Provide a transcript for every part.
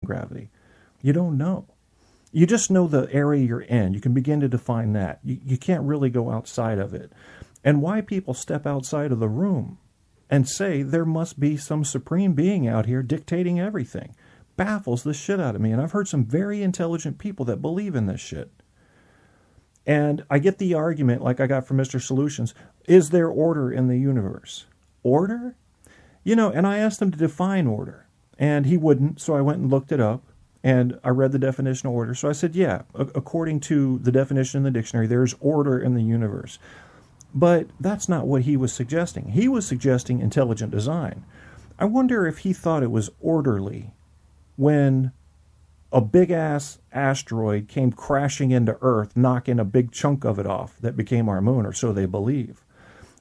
gravity? You don't know. You just know the area you're in. You can begin to define that. You can't really go outside of it. And why people step outside of the room and say there must be some supreme being out here dictating everything baffles the shit out of me. And I've heard some very intelligent people that believe in this shit. And I get the argument, like I got from Mr. Solutions, is there order in the universe? Order? You know, and I asked him to define order, and he wouldn't, so I went and looked it up, and I read the definition of order. So I said, yeah, according to the definition in the dictionary, there's order in the universe. But that's not what he was suggesting. He was suggesting intelligent design. I wonder if he thought it was orderly when a big-ass asteroid came crashing into Earth, knocking a big chunk of it off that became our moon, or so they believe.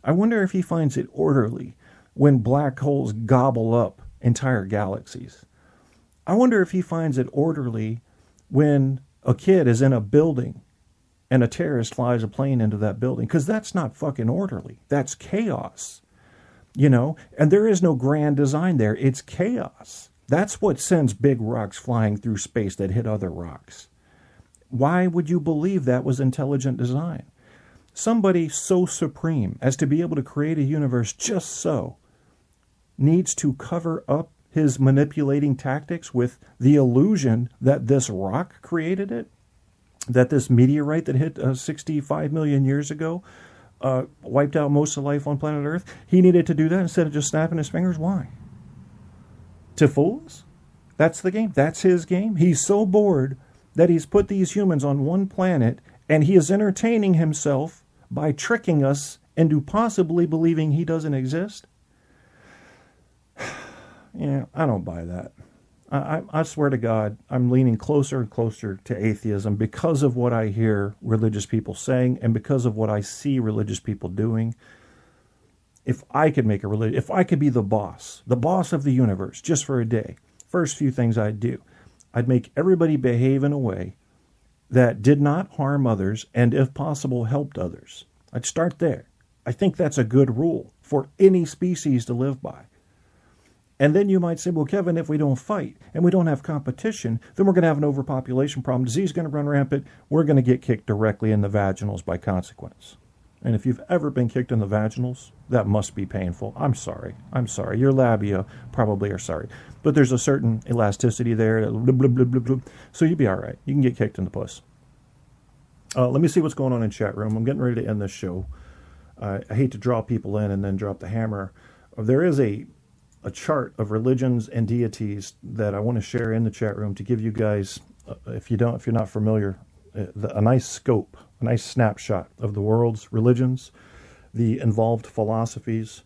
I wonder if he finds it orderly when black holes gobble up entire galaxies. I wonder if he finds it orderly when a kid is in a building and a terrorist flies a plane into that building, because that's not fucking orderly. That's chaos, you know? And there is no grand design there. It's chaos. That's what sends big rocks flying through space that hit other rocks. Why would you believe that was intelligent design? Somebody so supreme as to be able to create a universe just so needs to cover up his manipulating tactics with the illusion that this rock created it, that this meteorite that hit 65 million years ago wiped out most of life on planet Earth. He needed to do that instead of just snapping his fingers. Why? To fool us? That's the game. That's his game. He's so bored that he's put these humans on one planet, and he is entertaining himself by tricking us into possibly believing he doesn't exist. Yeah, I don't buy that. I swear to God, I'm leaning closer and closer to atheism because of what I hear religious people saying and because of what I see religious people doing. If I could make a religion, if I could be the boss of the universe just for a day, first few things I'd do, I'd make everybody behave in a way that did not harm others and, if possible, helped others. I'd start there. I think that's a good rule for any species to live by. And then you might say, well, Kevin, if we don't fight and we don't have competition, then we're going to have an overpopulation problem. Disease is going to run rampant. We're going to get kicked directly in the vaginals by consequence. And if you've ever been kicked in the vaginals, that must be painful. I'm sorry. Your labia probably are sorry. But there's a certain elasticity there. Blah, blah, blah, blah, blah. So you'll be all right. You can get kicked in the puss. Let me see what's going on in chat room. I'm getting ready to end this show. I hate to draw people in and then drop the hammer. There is a chart of religions and deities that I want to share in the chat room to give you guys, if you're not familiar, a nice scope, a nice snapshot of the world's religions, the involved philosophies,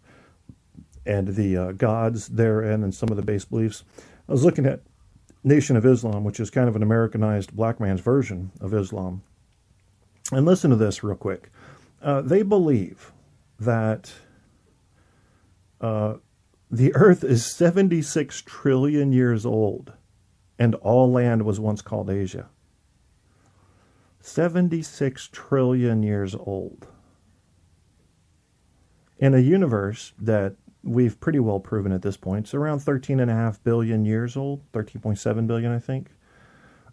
and the gods therein, and some of the base beliefs. I was looking at Nation of Islam, which is kind of an Americanized black man's version of Islam. And listen to this real quick. They believe that the earth is 76 trillion years old, and all land was once called Asia. 76 trillion years old. In a universe that we've pretty well proven at this point, it's around 13.5 billion years old, 13.7 billion, I think.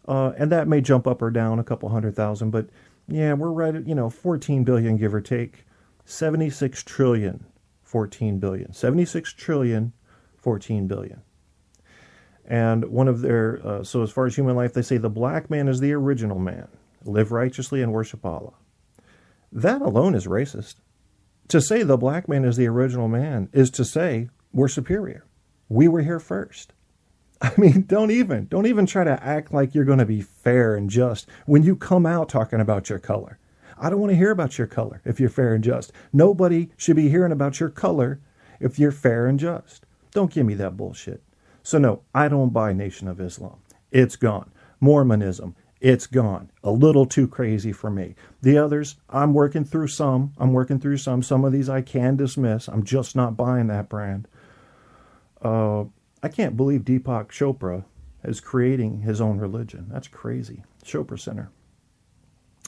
And that may jump up or down a couple 100,000, but yeah, we're right at, 14 billion, give or take. 76 trillion. 14 billion. 76 trillion, 14 billion. And one of their, so as far as human life, they say the black man is the original man. Live righteously and worship Allah. That alone is racist. To say the black man is the original man is to say we're superior. We were here first. I mean, don't even try to act like you're going to be fair and just when you come out talking about your color. I don't want to hear about your color if you're fair and just. Nobody should be hearing about your color if you're fair and just. Don't give me that bullshit. So no, I don't buy Nation of Islam. It's gone. Mormonism, it's gone. A little too crazy for me. The others, I'm working through some. Some of these I can dismiss. I'm just not buying that brand. I can't believe Deepak Chopra is creating his own religion. That's crazy. Chopra Center.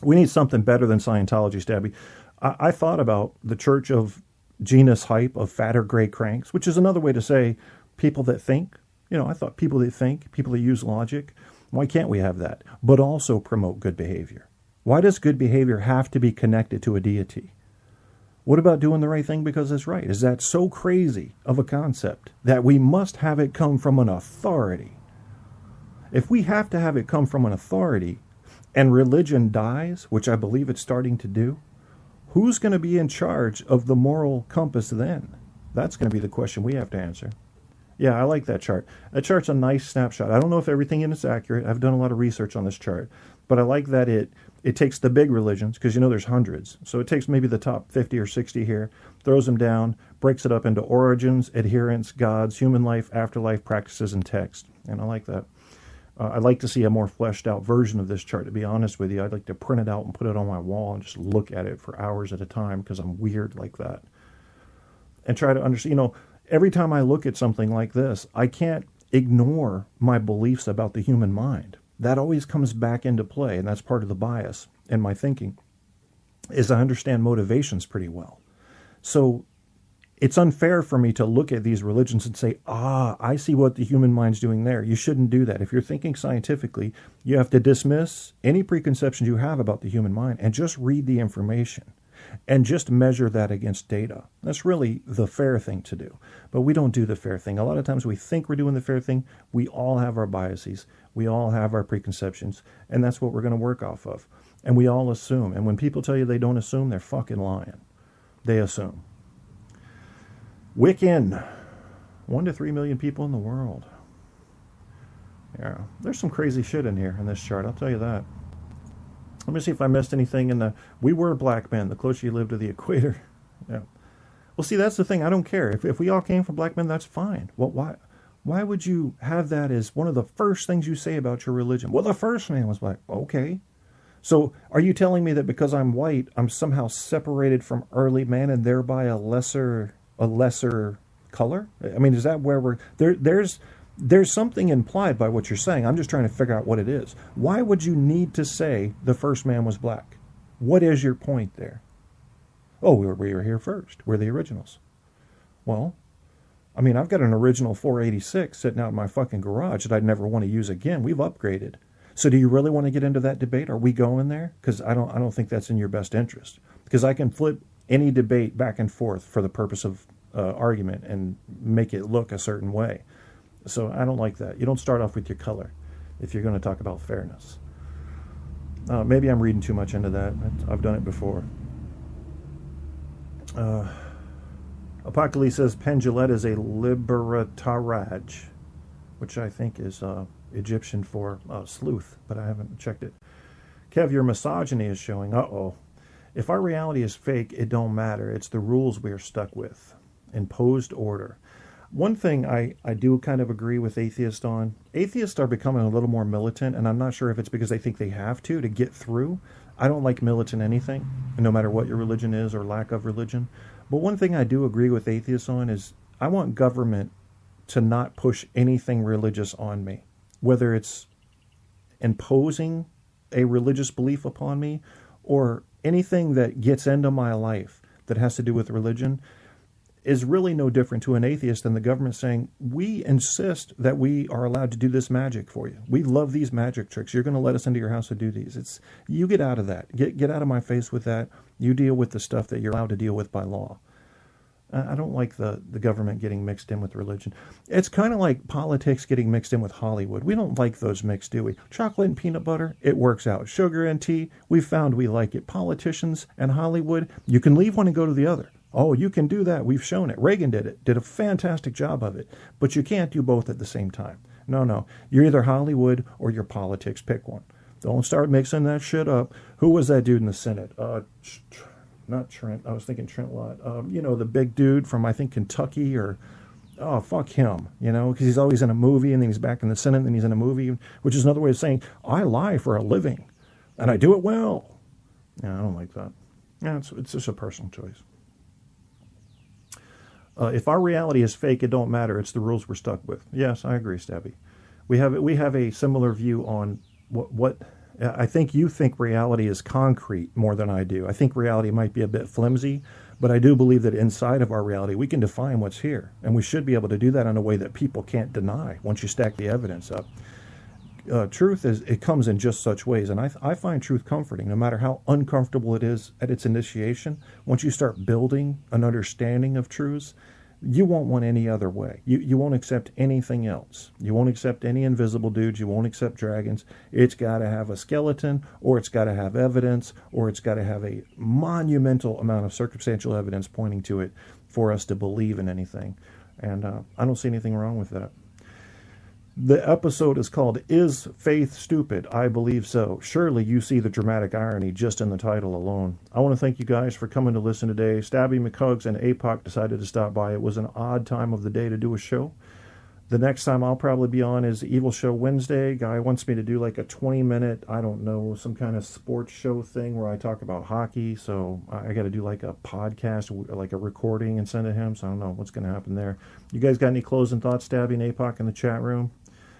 We need something better than Scientology, Stabby. I thought about the Church of Genus Hype of Fatter Gray Cranks, which is another way to say people that think. I thought people that think, people that use logic, why can't we have that? But also promote good behavior. Why does good behavior have to be connected to a deity? What about doing the right thing because it's right? Is that so crazy of a concept that we must have it come from an authority? If we have to have it come from an authority and religion dies, which I believe it's starting to do, who's going to be in charge of the moral compass then? That's going to be the question we have to answer. Yeah, I like that chart. That chart's a nice snapshot. I don't know if everything in it's accurate. I've done a lot of research on this chart. But I like that it takes the big religions, because there's hundreds. So it takes maybe the top 50 or 60 here, throws them down, breaks it up into origins, adherents, gods, human life, afterlife, practices, and text. And I like that. I'd like to see a more fleshed out version of this chart, to be honest with you. I'd like to print it out and put it on my wall and just look at it for hours at a time, because I'm weird like that. And try to understand, every time I look at something like this, I can't ignore my beliefs about the human mind. That always comes back into play, and that's part of the bias in my thinking, is I understand motivations pretty well. So it's unfair for me to look at these religions and say, I see what the human mind's doing there. You shouldn't do that. If you're thinking scientifically, you have to dismiss any preconceptions you have about the human mind and just read the information and just measure that against data. That's really the fair thing to do. But we don't do the fair thing. A lot of times we think we're doing the fair thing. We all have our biases. We all have our preconceptions. And that's what we're going to work off of. And we all assume. And when people tell you they don't assume, they're fucking lying. They assume. Wiccan. 1 to 3 million people in the world. Yeah, there's some crazy shit in here in this chart. I'll tell you that. Let me see if I missed anything in the... We were black men, the closer you live to the equator. Yeah. Well, see, that's the thing. I don't care. If we all came from black men, that's fine. Well, why would you have that as one of the first things you say about your religion? Well, the first man was black. Okay. So are you telling me that because I'm white, I'm somehow separated from early man and thereby a lesser color? I mean, is that where we're... There's something implied by what you're saying. I'm just trying to figure out what it is. Why would you need to say the first man was black? What is your point there? Oh, we were here first. We're the originals. Well, I mean, I've got an original 486 sitting out in my fucking garage that I'd never want to use again. We've upgraded. So do you really want to get into that debate? Are we going there? Because I don't think that's in your best interest. Because I can flip any debate back and forth for the purpose of argument and make it look a certain way. So I don't like that. You don't start off with your color if you're going to talk about fairness. Maybe I'm reading too much into that. I've done it before. Apocalypse says Pendulette is a liberataraj, which I think is Egyptian for sleuth, but I haven't checked it. Kev, your misogyny is showing. Uh-oh. If our reality is fake, it don't matter. It's the rules we are stuck with. Imposed order. One thing I do kind of agree with atheists on, atheists are becoming a little more militant, and I'm not sure if it's because they think they have to get through. I don't like militant anything, no matter what your religion is or lack of religion. But one thing I do agree with atheists on is I want government to not push anything religious on me, whether it's imposing a religious belief upon me or anything that gets into my life that has to do with religion. Is really no different to an atheist than the government saying, we insist that we are allowed to do this magic for you. We love these magic tricks. You're going to let us into your house to do these. You get out of that. Get out of my face with that. You deal with the stuff that you're allowed to deal with by law. I don't like the government getting mixed in with religion. It's kind of like politics getting mixed in with Hollywood. We don't like those mixed, do we? Chocolate and peanut butter, it works out. Sugar and tea, we found we like it. Politicians and Hollywood, you can leave one and go to the other. Oh, you can do that. We've shown it. Reagan did a fantastic job of it. But you can't do both at the same time. No. You're either Hollywood or you're politics. Pick one. Don't start mixing that shit up. Who was that dude in the Senate? Not Trent. I was thinking Trent Lott. The big dude from, I think, Kentucky or... Oh, fuck him, because he's always in a movie and then he's back in the Senate and then he's in a movie, which is another way of saying, I lie for a living and I do it well. Yeah, I don't like that. Yeah, it's just a personal choice. If our reality is fake, it don't matter. It's the rules we're stuck with. Yes, I agree, Stabby. We have a similar view on what I think you think reality is concrete more than I do. I think reality might be a bit flimsy, But I do believe that inside of our reality, we can define what's here. And we should be able to do that in a way that people can't deny once you stack the evidence up. Truth it comes in just such ways. And I find truth comforting, no matter how uncomfortable it is at its initiation. Once you start building an understanding of truths, you won't want any other way. You won't accept anything else. You won't accept any invisible dudes. You won't accept dragons. It's got to have a skeleton, or it's got to have evidence, or it's got to have a monumental amount of circumstantial evidence pointing to it for us to believe in anything. And I don't see anything wrong with that. The episode is called, Is Faith Stupid? I Believe So. Surely you see the dramatic irony just in the title alone. I want to thank you guys for coming to listen today. Stabby McHugs and APOC decided to stop by. It was an odd time of the day to do a show. The next time I'll probably be on is Evil Show Wednesday. Guy wants me to do like a 20-minute, I don't know, some kind of sports show thing where I talk about hockey. So I got to do like a podcast, like a recording and send it to him. So I don't know what's going to happen there. You guys got any closing thoughts, Stabby and APOC in the chat room?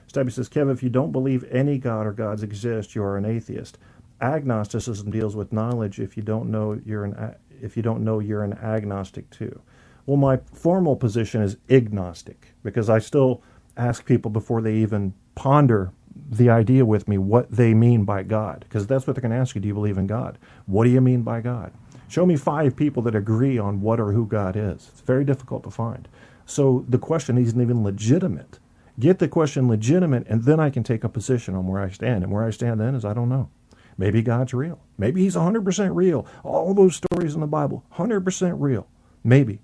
Stabby says, Kevin, if you don't believe any God or gods exist, you are an atheist. Agnosticism deals with knowledge. If you don't know, you're an agnostic too. Well, my formal position is agnostic, because I still ask people before they even ponder the idea with me what they mean by God, because that's what they're going to ask you. Do you believe in God? What do you mean by God? Show me 5 people that agree on what or who God is. It's very difficult to find. So the question isn't even legitimate. Get the question legitimate, and then I can take a position on where I stand. And where I stand then is I don't know. Maybe God's real. Maybe he's 100% real. All those stories in the Bible, 100% real. Maybe.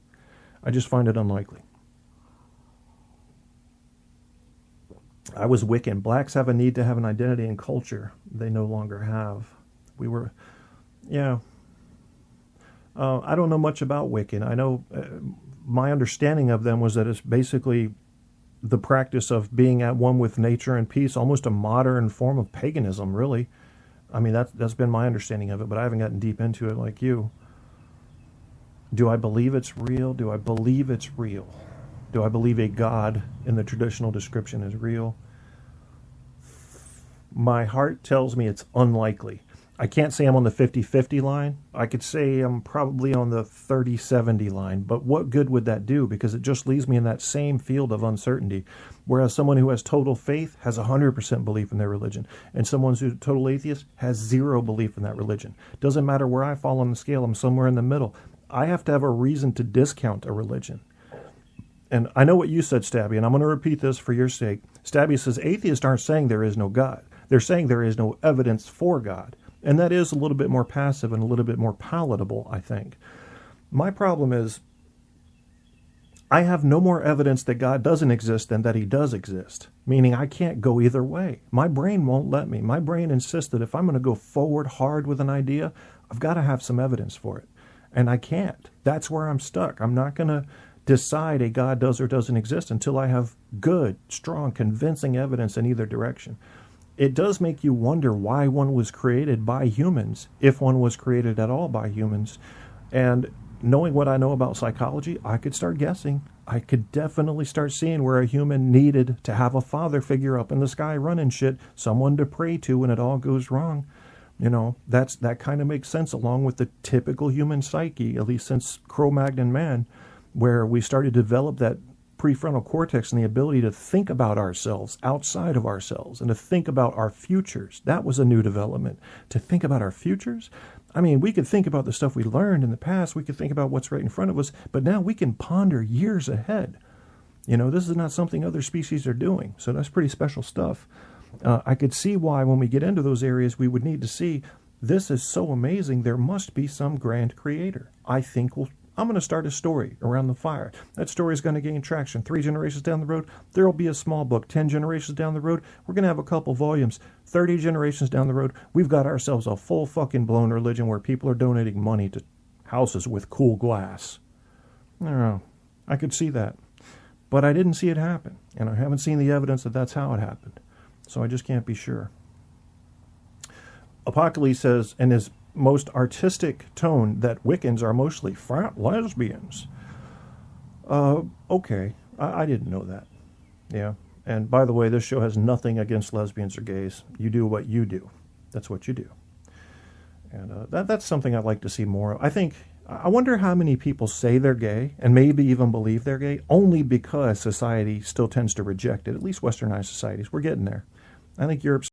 I just find it unlikely. I was Wiccan. Blacks have a need to have an identity and culture they no longer have. I don't know much about Wiccan. I know my understanding of them was that it's basically the practice of being at one with nature and peace, almost a modern form of paganism, really. I mean, that's been my understanding of it, but I haven't gotten deep into it like you. Do I believe it's real? Do I believe it's real? Do I believe a God in the traditional description is real? My heart tells me it's unlikely. I can't say I'm on the 50-50 line. I could say I'm probably on the 30-70 line, but what good would that do? Because it just leaves me in that same field of uncertainty, whereas someone who has total faith has 100% belief in their religion, and someone who's a total atheist has 0 belief in that religion. Doesn't matter where I fall on the scale, I'm somewhere in the middle. I have to have a reason to discount a religion. And I know what you said, Stabby, and I'm going to repeat this for your sake. Stabby says, atheists aren't saying there is no God. They're saying there is no evidence for God. And that is a little bit more passive and a little bit more palatable, I think. My problem is I have no more evidence that God doesn't exist than that he does exist, meaning I can't go either way. My brain won't let me. My brain insists that if I'm going to go forward hard with an idea, I've got to have some evidence for it. And I can't. That's where I'm stuck. I'm not going to decide a God does or doesn't exist until I have good, strong, convincing evidence in either direction. It does make you wonder why one was created by humans, if one was created at all by humans. And knowing what I know about psychology, I could start guessing. I could definitely start seeing where a human needed to have a father figure up in the sky running shit, someone to pray to when it all goes wrong. You know, that kind of makes sense along with the typical human psyche, at least since Cro-Magnon man, where we started to develop that prefrontal cortex and the ability to think about ourselves outside of ourselves and to think about our futures. That was a new development. To think about our futures? I mean, we could think about the stuff we learned in the past. We could think about what's right in front of us, but now we can ponder years ahead. You know, this is not something other species are doing. So that's pretty special stuff. I could see why when we get into those areas, we would need to see, this is so amazing, there must be some grand creator. I'm going to start a story around the fire. That story is going to gain traction. 3 generations down the road, there will be a small book. 10 generations down the road, we're going to have a couple volumes. 30 generations down the road, we've got ourselves a full fucking blown religion where people are donating money to houses with cool glass. I don't know. I could see that. But I didn't see it happen. And I haven't seen the evidence that that's how it happened. So I just can't be sure. Apocalypse says, in his most artistic tone, that Wiccans are mostly frat lesbians. Okay. I didn't know that. Yeah. And by the way, this show has nothing against lesbians or gays. You do what you do. That's what you do. And that's something I'd like to see more of. I think I wonder how many people say they're gay and maybe even believe they're gay only because society still tends to reject it, at least westernized societies. We're getting there. I think Europe's